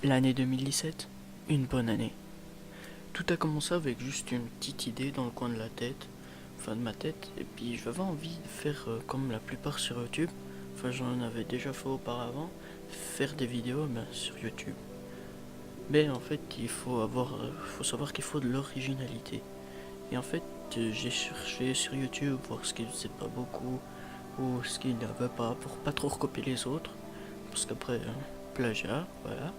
L'année 2017, une bonne année. Tout a commencé avec juste une petite idée dans le coin de la tête, enfin de ma tête, et puis j'avais envie de faire comme la plupart sur YouTube, enfin j'en avais déjà fait auparavant, faire des vidéos sur YouTube. Mais en fait, faut savoir qu'il faut de l'originalité. Et en fait, j'ai cherché sur YouTube voir ce qui ne faisait pas beaucoup ou ce qu'il n'y avait pas pour pas trop recopier les autres, parce qu'après, plagiat, voilà.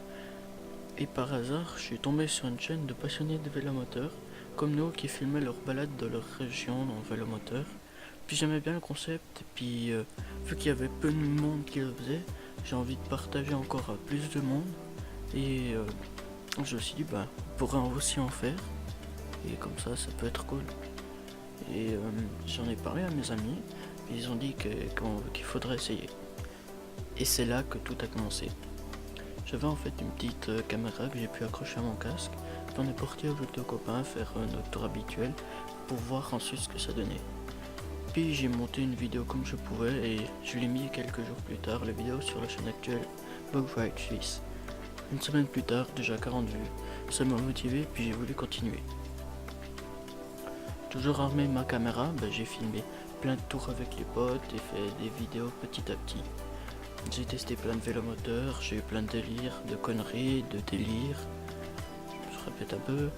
Et par hasard, je suis tombé sur une chaîne de passionnés de vélomoteurs, comme nous, qui filmaient leurs balades de leur région en vélomoteur. Puis j'aimais bien le concept, et puis vu qu'il y avait peu de monde qui le faisait, j'ai envie de partager encore à plus de monde. Et je me suis dit, on pourrait aussi en faire, et comme ça peut être cool. Et j'en ai parlé à mes amis, et ils ont dit qu'il faudrait essayer. Et c'est là que tout a commencé. J'avais en fait une petite caméra que j'ai pu accrocher à mon casque. On est parti avec deux copains faire notre tour habituel pour voir ensuite ce que ça donnait. Puis j'ai monté une vidéo comme je pouvais et je l'ai mis quelques jours plus tard, la vidéo sur la chaîne actuelle Bug Ride Suisse. Une semaine plus tard, déjà 40 vues. Ça m'a motivé puis j'ai voulu continuer. Toujours armé ma caméra, j'ai filmé plein de tours avec les potes et fait des vidéos petit à petit. J'ai testé plein de vélomoteurs, j'ai eu plein de délires, de conneries, de délires. Je répète un peu,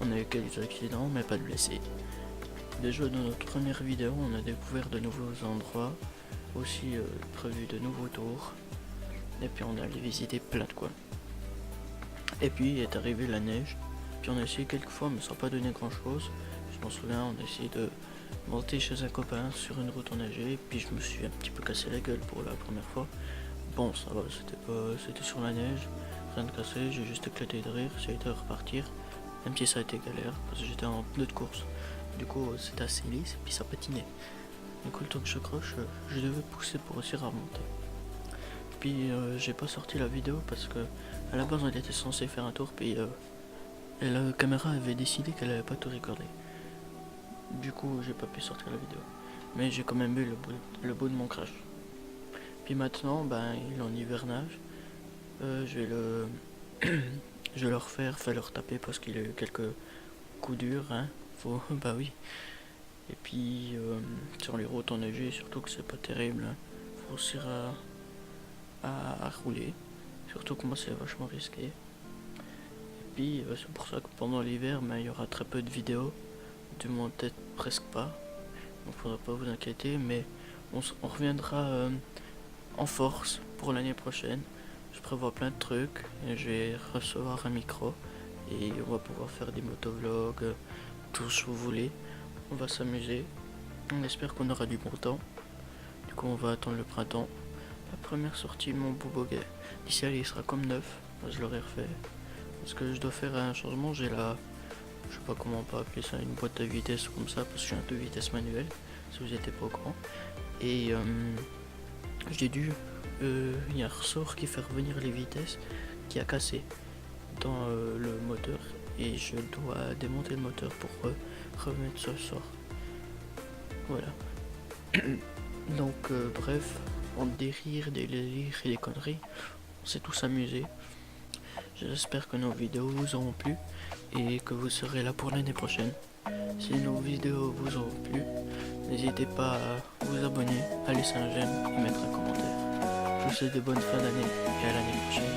on a eu quelques accidents mais pas de blessés. Déjà dans notre première vidéo, on a découvert de nouveaux endroits, aussi prévu de nouveaux tours. Et puis on allait visiter plein de coins. Et puis est arrivée la neige, puis on a essayé quelques fois mais ça n'a pas donné grand chose. Je m'en souviens, on a essayé de monter chez un copain sur une route enneigée, puis je me suis un petit peu cassé la gueule pour la première fois. Bon, ça va, c'était sur la neige, rien de cassé, j'ai juste éclaté de rire, j'ai été à repartir, même si ça a été galère, parce que j'étais en pneu de course. Du coup, c'était assez lisse, puis ça patinait. Du coup, le temps que je croche, je devais pousser pour réussir à remonter. Puis, j'ai pas sorti la vidéo parce que, à la base, on était censé faire un tour, puis et la caméra avait décidé qu'elle avait pas tout recordé. Du coup, j'ai pas pu sortir la vidéo. Mais j'ai quand même eu le bout de mon crash. Puis maintenant, il est en hivernage. Je vais le je vais le refaire, faire le retaper parce qu'il a eu quelques coups durs, hein. Faut, bah oui. Et puis sur les routes enneigées, surtout que c'est pas terrible, hein. Faut réussir à rouler. Surtout que moi c'est vachement risqué. Et puis c'est pour ça que pendant l'hiver, il y aura très peu de vidéos. Du moins peut-être presque pas. Donc faudra pas vous inquiéter, mais on reviendra en force pour l'année prochaine. Je prévois plein de trucs et je vais recevoir un micro et on va pouvoir faire des motovlogs, tout ce que vous voulez. On va s'amuser. On espère qu'on aura du bon temps. Du coup, on va attendre le printemps. La première sortie, mon Bouboguet. D'ici là, il sera comme neuf. Je l'aurai refait. Parce que je dois faire un changement. J'ai la, je sais pas comment on peut appeler ça, une boîte de vitesse comme ça, parce que j'ai un de vitesse manuel, si vous n'étiez pas au courant. Et j'ai dû, il y a un ressort qui fait revenir les vitesses qui a cassé dans le moteur et je dois démonter le moteur pour remettre ce ressort. Voilà. Donc bref, entre des rires, des délires et des conneries, on s'est tous amusés. J'espère que nos vidéos vous auront plu et que vous serez là pour l'année prochaine. Si nos vidéos vous auront plu, n'hésitez pas à vous abonner, à laisser un j'aime et mettre un commentaire. Je vous souhaite de bonnes fins d'année et à l'année prochaine.